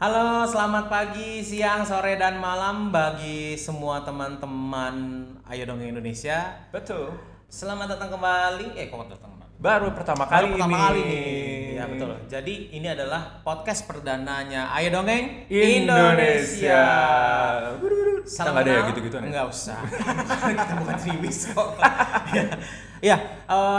Halo, selamat pagi, siang, sore, dan malam bagi semua teman-teman Ayo Dongeng Indonesia. Betul. Selamat datang kembali. Kok datang kembali? Baru pertama Baru kali pertama ini. kali nih. Ya betul. Jadi ini adalah podcast perdananya Ayo Dongeng Indonesia. Kita nggak ada ya kenal? gitu-gitu nih. Enggak usah. Kita bukan triwis kok. Ya,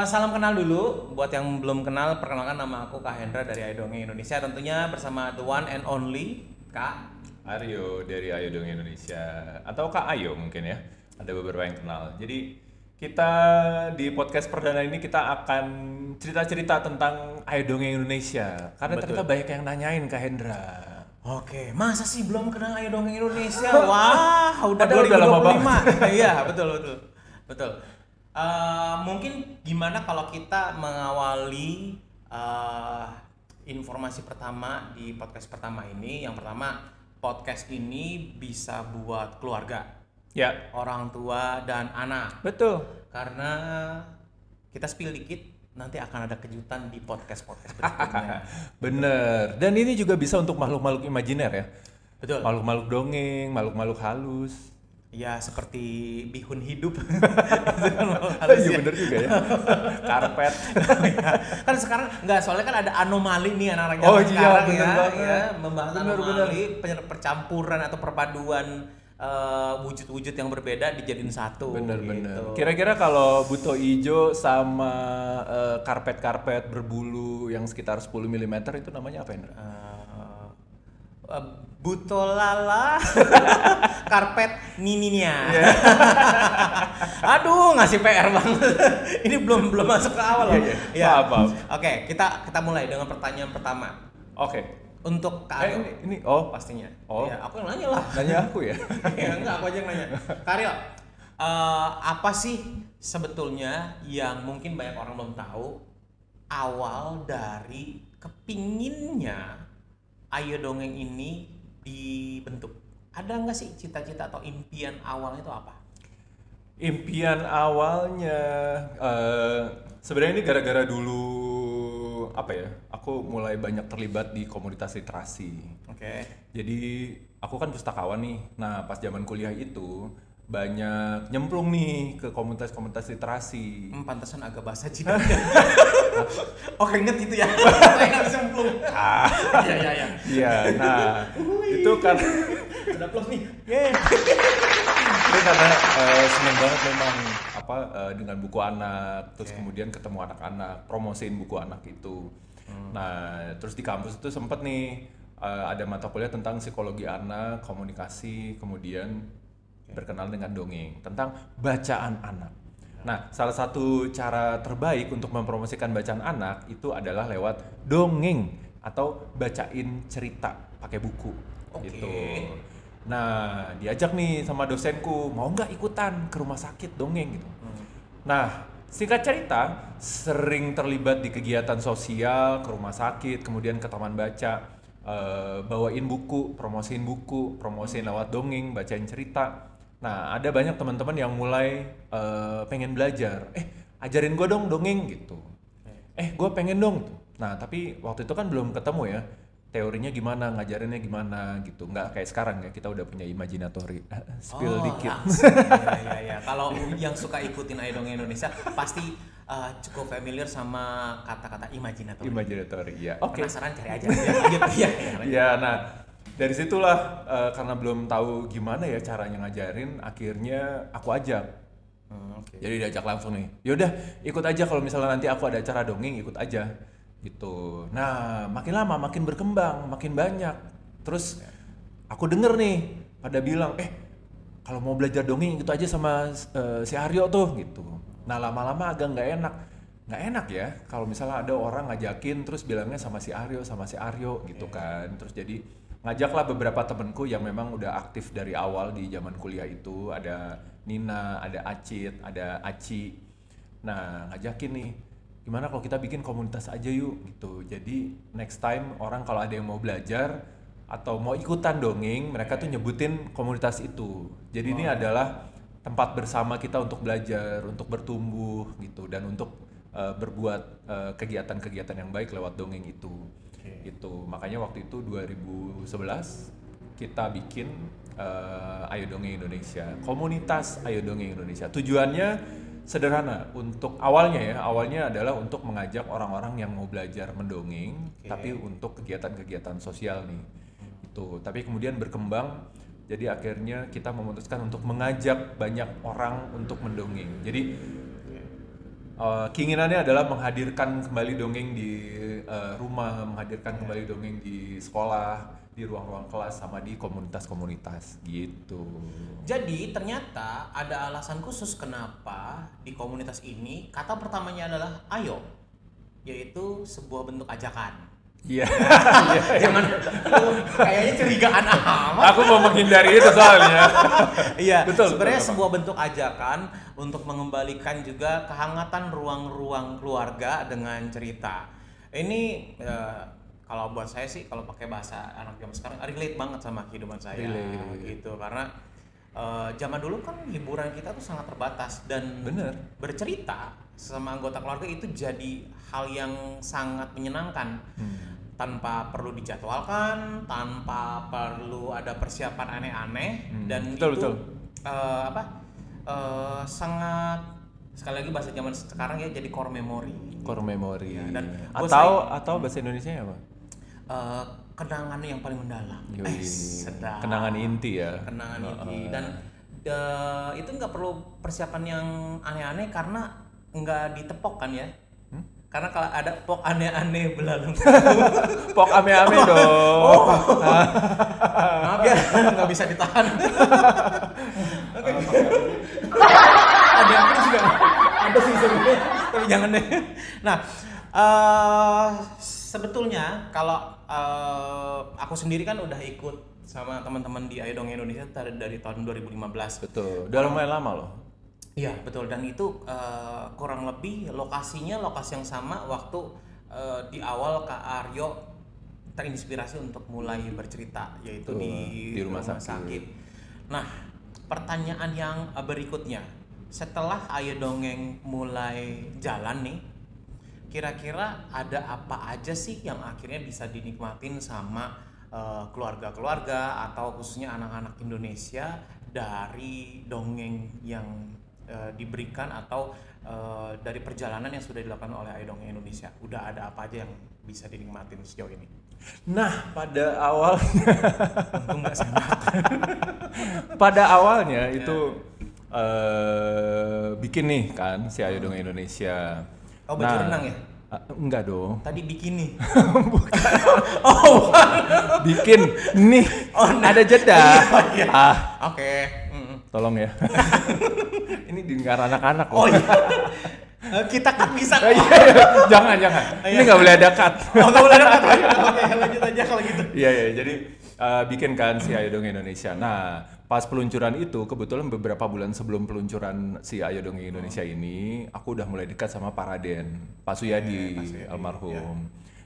salam kenal dulu. Buat yang belum kenal, perkenalkan nama aku Kak Hendra dari Ayo Dongeng Indonesia. Tentunya bersama the one and only Kak Aryo dari Ayo Dong Indonesia atau Kak Ayo mungkin ya. Ada beberapa yang kenal. Jadi kita di podcast perdana ini kita akan cerita-cerita tentang Ayo Dong Indonesia. Karena Betul. ternyata banyak yang nanyain Kak Hendra. Oke, masa sih belum kenal Ayo Dongeng Indonesia? Wah, udah Padahal udah lama 2025. Iya, betul. Mungkin gimana kalau kita mengawali informasi pertama di podcast pertama ini? Yang pertama, podcast ini bisa buat keluarga, Ya, orang tua dan anak. betul. Karena kita spill dikit, nanti akan ada kejutan di podcast-podcast berikutnya. Bener. Dan ini juga bisa untuk makhluk-makhluk imajiner ya. Betul. Makhluk-makhluk dongeng, makhluk-makhluk halus. Ya seperti bihun hidup. Iya bener juga ya. Karpet. Ya. Kan sekarang nggak, soalnya kan ada anomali nih anak-anak Oh zaman iya, sekarang bener ya, banget. ya membahas Bener, anomali, percampuran atau perpaduan wujud-wujud yang berbeda dijadiin satu. Bener-bener. Gitu. Kira-kira kalau buto ijo sama karpet-karpet berbulu yang sekitar 10 mm itu namanya apa Indra? Butolala karpet nininya. Aduh, ngasih PR banget. Ini belum masuk ke awal loh. Iya. Maaf. Oke, kita mulai dengan pertanyaan pertama. Oke. Untuk Kak Aryo. Ini Pastinya. Oh. Ya, aku yang nanya lah. Nanya aku ya. Ya enggak, aku aja yang nanya. Kak Aryo, apa sih sebetulnya yang mungkin banyak orang belum tahu awal dari kepinginnya Ayo Dongeng ini dibentuk? Ada nggak sih cita-cita atau impian awalnya itu apa? Impian awalnya sebenarnya ini gara-gara dulu apa ya? Aku mulai banyak terlibat di komunitas literasi. Oke. Jadi aku kan pustakawan nih. Nah pas zaman kuliah itu banyak nyemplung nih ke komunitas-komunitas literasi. Pantesan agak bahasa Cina. Oke, inget gitu ya. Saya nggak bisa nyemplung. Iya. Iya, nah itu kan Ada plus nih. itu karena seneng banget memang dengan buku anak, terus kemudian ketemu anak-anak, promosiin buku anak itu. Nah terus di kampus itu sempet nih ada mata kuliah tentang psikologi anak, komunikasi, kemudian berkenal dengan dongeng, tentang bacaan anak. Nah, salah satu cara terbaik untuk mempromosikan bacaan anak itu adalah lewat dongeng atau bacain cerita pakai buku gitu. Nah, diajak nih sama dosenku, mau nggak ikutan ke rumah sakit dongeng gitu. Nah, singkat cerita, sering terlibat di kegiatan sosial, ke rumah sakit, kemudian ke taman baca, bawain buku, promosiin lewat dongeng, bacain cerita. Nah, ada banyak teman-teman yang mulai pengen belajar. Ajarin gue dong dongeng gitu. Gue pengen dong. Nah, tapi waktu itu kan belum ketemu ya. Teorinya gimana, ngajarinnya gimana gitu. Nggak kayak sekarang ya, kita udah punya imajinatori. Spill dikit. Ya. Kalau yang suka ikutin Ayo Dongeng Indonesia pasti cukup familiar sama kata-kata imajinatori. Imajinatori, ya. Oke. Penasaran, cari aja. Lanjut. Ya, nah dari situlah karena belum tahu gimana ya caranya ngajarin, akhirnya aku ajak. Jadi diajak langsung nih. Yaudah, ikut aja kalau misalnya nanti aku ada acara dongeng, ikut aja gitu. Nah, makin lama makin berkembang, makin banyak. Terus aku denger nih pada bilang, kalau mau belajar dongeng ikut aja sama si Aryo tuh gitu. Nah, lama-lama agak nggak enak ya kalau misalnya ada orang ngajakin terus bilangnya sama si Aryo gitu kan. Terus jadi ngajaklah beberapa temenku yang memang udah aktif dari awal di zaman kuliah itu. Ada Nina, ada Acit, ada Aci. Nah, ngajakin nih, gimana kalau kita bikin komunitas aja yuk gitu. Jadi next time orang kalau ada yang mau belajar atau mau ikutan dongeng, mereka tuh nyebutin komunitas itu. Jadi ini adalah tempat bersama kita untuk belajar, untuk bertumbuh gitu, dan untuk berbuat kegiatan-kegiatan yang baik lewat dongeng itu. Gitu. Makanya waktu itu 2011 kita bikin Ayo Dongeng Indonesia, komunitas Ayo Dongeng Indonesia. Tujuannya sederhana, untuk awalnya adalah untuk mengajak orang-orang yang mau belajar mendongeng, tapi untuk kegiatan-kegiatan sosial nih. Itu. Tapi kemudian berkembang, jadi akhirnya kita memutuskan untuk mengajak banyak orang untuk mendongeng. Jadi keinginannya adalah menghadirkan kembali dongeng di rumah, menghadirkan kembali dongeng di sekolah, di ruang-ruang kelas, sama di komunitas-komunitas gitu. Jadi ternyata ada alasan khusus kenapa di komunitas ini kata pertamanya adalah ayo, yaitu sebuah bentuk ajakan. Iya. Jangan kayaknya curigaan amat. Aku mau menghindari itu soalnya. Iya, betul. Sebenarnya sebuah bentuk ajakan untuk mengembalikan juga kehangatan ruang-ruang keluarga dengan cerita. Ini kalau buat saya sih, kalau pakai bahasa anak zaman sekarang, relate banget sama kehidupan saya. Gitu, karena zaman dulu kan hiburan kita tuh sangat terbatas dan bercerita sama anggota keluarga itu jadi hal yang sangat menyenangkan. Tanpa perlu dijadwalkan, tanpa perlu ada persiapan aneh-aneh, dan sangat, sekali lagi bahasa zaman sekarang ya, jadi core memory. Ya, dan atau bahasa Indonesianya apa? Kenangan yang paling mendalam. Sedap. Kenangan inti ya. Kenangan inti, dan itu nggak perlu persiapan yang aneh-aneh karena nggak ditepok kan ya. Karena kalau ada pok aneh-aneh belalang. Pok ame-ame dong. Maaf ya, nggak bisa ditahan. Ada yang juga. Ada sih sebenarnya, tapi jangan deh. Nah, sebetulnya kalau aku sendiri kan udah ikut sama teman-teman di Ayo Dongeng Indonesia dari tahun 2015. Betul. Udah lumayan lama loh. Iya betul, dan itu kurang lebih lokasinya lokasi yang sama waktu di awal Kak Aryo terinspirasi untuk mulai bercerita, yaitu di rumah sakit. Nah, pertanyaan yang berikutnya, setelah Ayo Dongeng mulai jalan nih, kira-kira ada apa aja sih yang akhirnya bisa dinikmatin sama keluarga-keluarga atau khususnya anak-anak Indonesia dari dongeng yang diberikan atau dari perjalanan yang sudah dilakukan oleh Ayo Dongeng Indonesia? Udah ada apa aja yang bisa dinikmatin sejauh ini? Nah, pada awalnya untung nggak senang. Pada awalnya itu bikin nih kan si Ayo Dongeng Indonesia. Oh, baju renang ya? Enggak dong. Tadi bikini. Bukan. Oh, bikin nih. Ada jeda. Iya. Oke. Tolong ya. Ini dengar anak-anak loh. Oh iya. Kita kan bisa. Jangan. Ini nggak boleh ada cut. Oh, nggak boleh ada cut. Oke, lanjut aja kalau gitu. Iya. Jadi bikin kan si Ayo Dongeng Indonesia. Nah, pas peluncuran itu, kebetulan beberapa bulan sebelum peluncuran si Ayo Dongeng Indonesia ini, aku udah mulai dekat sama Pak Raden, Pak Suyadi, almarhum. Ya.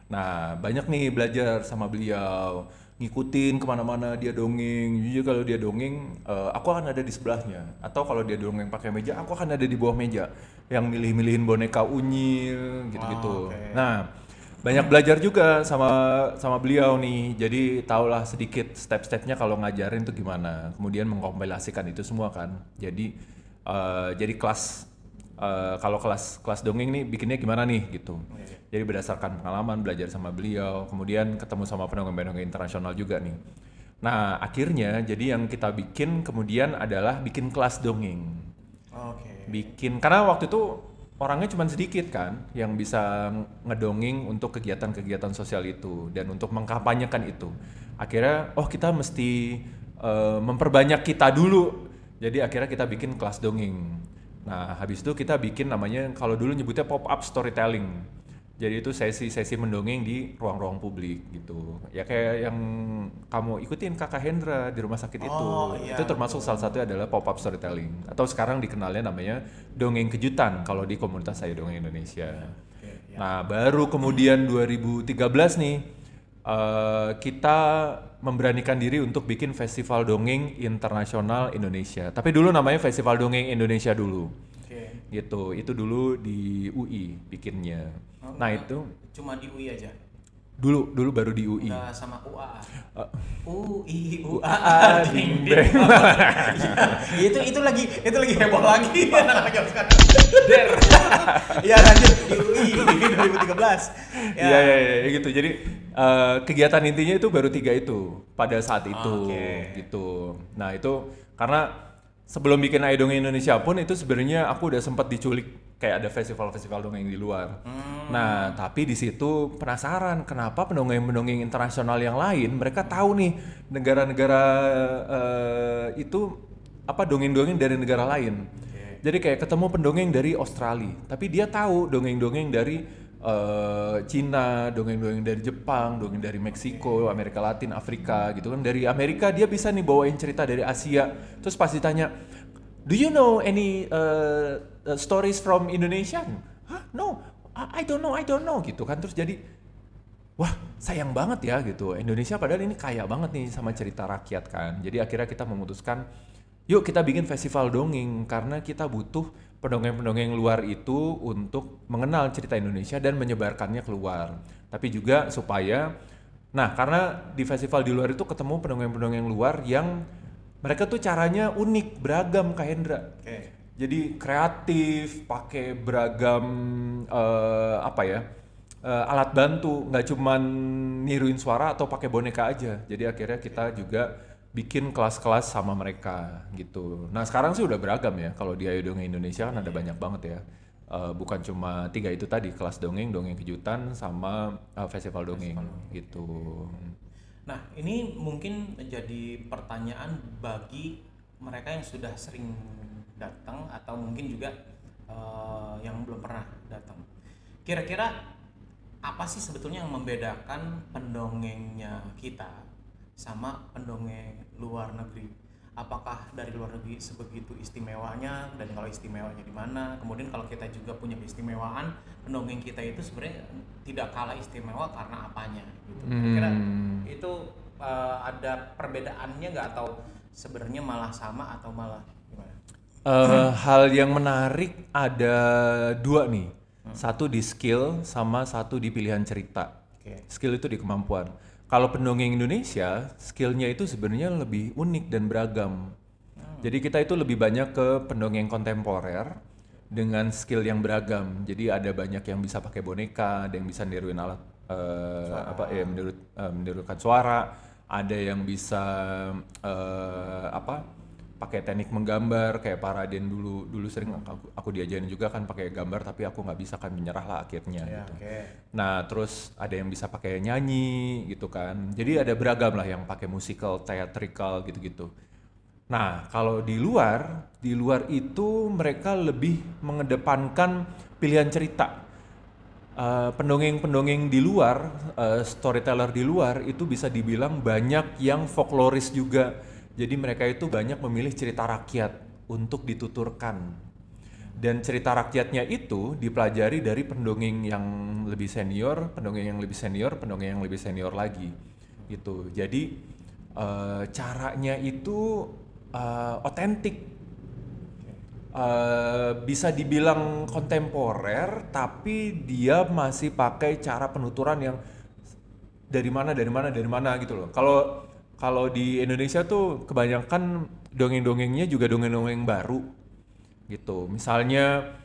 Nah, banyak nih belajar sama beliau, ngikutin kemana-mana dia dongeng. Jadi kalau dia dongeng, aku akan ada di sebelahnya. Atau kalau dia dongeng pakai meja, aku akan ada di bawah meja, yang milih-milihin boneka unyil, gitu-gitu. Nah, banyak belajar juga sama beliau nih. Jadi tahulah sedikit step-stepnya kalau ngajarin tuh gimana. Kemudian mengkompilasikan itu semua kan. Jadi kelas kalau kelas dongeng nih bikinnya gimana nih gitu. Jadi berdasarkan pengalaman belajar sama beliau, kemudian ketemu sama pendongeng-pendongeng internasional juga nih. Nah, akhirnya jadi yang kita bikin kemudian adalah bikin kelas dongeng. Bikin, karena waktu itu orangnya cuma sedikit kan yang bisa ngedongeng untuk kegiatan-kegiatan sosial itu dan untuk mengkampanyekan itu. Akhirnya kita mesti memperbanyak kita dulu. Jadi akhirnya kita bikin kelas dongeng. Nah, habis itu kita bikin namanya, kalau dulu nyebutnya pop-up storytelling. Jadi itu sesi-sesi mendongeng di ruang-ruang publik gitu. Ya kayak yang kamu ikutin Kakak Hendra di rumah sakit itu. Iya, itu termasuk salah satu adalah pop-up storytelling. Atau sekarang dikenalnya namanya dongeng kejutan kalau di komunitas Ayo Dongeng Indonesia. Nah, baru kemudian 2013 nih kita memberanikan diri untuk bikin Festival Dongeng Internasional Indonesia. Tapi dulu namanya Festival Dongeng Indonesia dulu. Gitu. Itu dulu di UI bikinnya. Nah, itu cuma di UI aja. Dulu baru di UI. Nggak sama UA. Uh, UI UAA, UAA ding ding, ding. ding. Iya, itu lagi heboh lagi anak-anak zaman sekarang. Der. Iya lanjut di UI 2013. Iya gitu. Jadi kegiatan intinya itu baru 3 itu pada saat itu gitu. Nah itu karena sebelum bikin Ayo Dongeng Indonesia pun itu sebenarnya aku udah sempat diculik kayak ada festival-festival dongeng di luar. Nah tapi di situ penasaran kenapa pendongeng-pendongeng internasional yang lain mereka tahu nih negara-negara itu apa dongeng-dongeng dari negara lain. Jadi kayak ketemu pendongeng dari Australia, tapi dia tahu dongeng-dongeng dari Cina, dongeng-dongeng dari Jepang, dongeng dari Meksiko, Amerika Latin, Afrika gitu kan. Dari Amerika dia bisa nih bawain cerita dari Asia. Terus pas ditanya, "Do you know any stories from Indonesia?" "Hah? No, I don't know gitu kan. Terus jadi wah sayang banget ya gitu. Indonesia padahal ini kaya banget nih sama cerita rakyat kan. Jadi akhirnya kita memutuskan yuk kita bikin festival dongeng karena kita butuh pendongeng-pendongeng luar itu untuk mengenal cerita Indonesia dan menyebarkannya keluar. Tapi juga supaya, nah karena di festival di luar itu ketemu pendongeng-pendongeng luar yang mereka tuh caranya unik, beragam Kak Hendra. Jadi kreatif, pakai beragam alat bantu, nggak cuman niruin suara atau pakai boneka aja. Jadi akhirnya kita juga bikin kelas-kelas sama mereka gitu. Nah sekarang sih udah beragam ya. Kalau di Ayo Dongeng Indonesia kan ada banyak banget ya. Bukan cuma 3 itu tadi, kelas dongeng, dongeng kejutan, sama festival dongeng gitu. Nah ini mungkin menjadi pertanyaan bagi mereka yang sudah sering datang atau mungkin juga yang belum pernah datang. Kira-kira apa sih sebetulnya yang membedakan pendongengnya kita sama pendongeng luar negeri? Apakah dari luar negeri sebegitu istimewanya, dan kalau istimewanya di mana? Kemudian kalau kita juga punya keistimewaan, pendongeng kita itu sebenarnya tidak kalah istimewa karena apanya gitu. Kira-kira itu ada perbedaannya nggak, atau sebenarnya malah sama atau malah gimana? Hal yang menarik ada 2 nih. Satu di skill sama satu di pilihan cerita. Skill itu di kemampuan. Kalau pendongeng Indonesia, skillnya itu sebenarnya lebih unik dan beragam. Jadi kita itu lebih banyak ke pendongeng kontemporer dengan skill yang beragam. Jadi ada banyak yang bisa pakai boneka, ada yang bisa niruin alat menirukan suara, ada yang bisa pakai teknik menggambar kayak Pak Raden dulu sering aku diajarin juga kan pakai gambar, tapi aku nggak bisa kan, menyerah lah akhirnya gitu. Nah terus ada yang bisa pakai nyanyi gitu kan, jadi ada beragam lah yang pakai musical, theatrical gitu-gitu. Nah kalau di luar itu mereka lebih mengedepankan pilihan cerita. Pendongeng-pendongeng di luar, storyteller di luar itu bisa dibilang banyak yang folkloris juga. Jadi mereka itu banyak memilih cerita rakyat untuk dituturkan. Dan cerita rakyatnya itu dipelajari dari pendongeng yang lebih senior, pendongeng yang lebih senior, pendongeng yang lebih senior lagi. Gitu. Jadi caranya itu otentik. Bisa dibilang kontemporer, tapi dia masih pakai cara penuturan yang dari mana gitu loh. Kalau di Indonesia tuh kebanyakan dongeng-dongengnya juga dongeng-dongeng baru gitu. Misalnya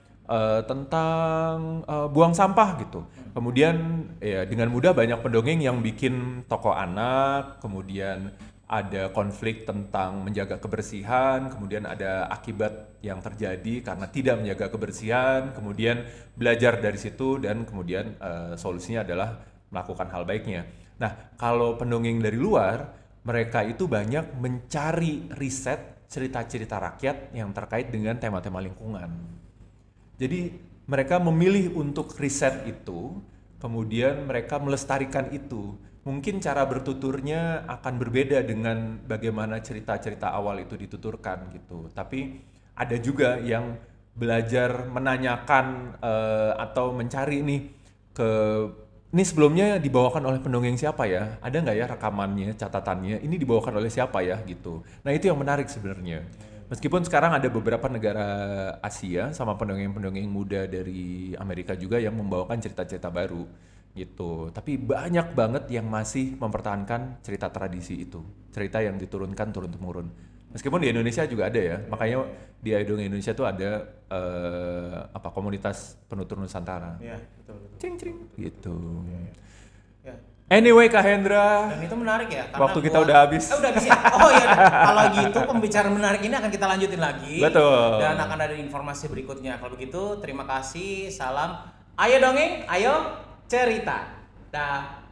tentang buang sampah gitu. Kemudian ya dengan mudah banyak pendongeng yang bikin tokoh anak, kemudian ada konflik tentang menjaga kebersihan, kemudian ada akibat yang terjadi karena tidak menjaga kebersihan, kemudian belajar dari situ dan kemudian solusinya adalah melakukan hal baiknya. Nah, kalau pendongeng dari luar, mereka itu banyak mencari riset cerita-cerita rakyat yang terkait dengan tema-tema lingkungan. Jadi mereka memilih untuk riset itu, kemudian mereka melestarikan itu. Mungkin cara bertuturnya akan berbeda dengan bagaimana cerita-cerita awal itu dituturkan gitu. Tapi ada juga yang belajar menanyakan atau mencari nih ini sebelumnya dibawakan oleh pendongeng siapa ya? Ada nggak ya rekamannya, catatannya? Ini dibawakan oleh siapa ya gitu. Nah itu yang menarik sebenarnya. Meskipun sekarang ada beberapa negara Asia sama pendongeng-pendongeng muda dari Amerika juga yang membawakan cerita-cerita baru gitu. Tapi banyak banget yang masih mempertahankan cerita tradisi itu, cerita yang diturunkan turun temurun. Meskipun di Indonesia juga ada ya, makanya di Aidong Indonesia tuh ada komunitas penutur Nusantara. Iya, betul. Cring gitu. Ya. Anyway Kak Hendra, Dan itu menarik ya. Karena waktu kita udah habis. Udah habis ya. Oh iya. Kalau gitu pembicaraan menarik ini akan kita lanjutin lagi. Betul. Dan akan ada informasi berikutnya. Kalau begitu terima kasih. Salam. Ayo dongeng, ayo cerita. Dah.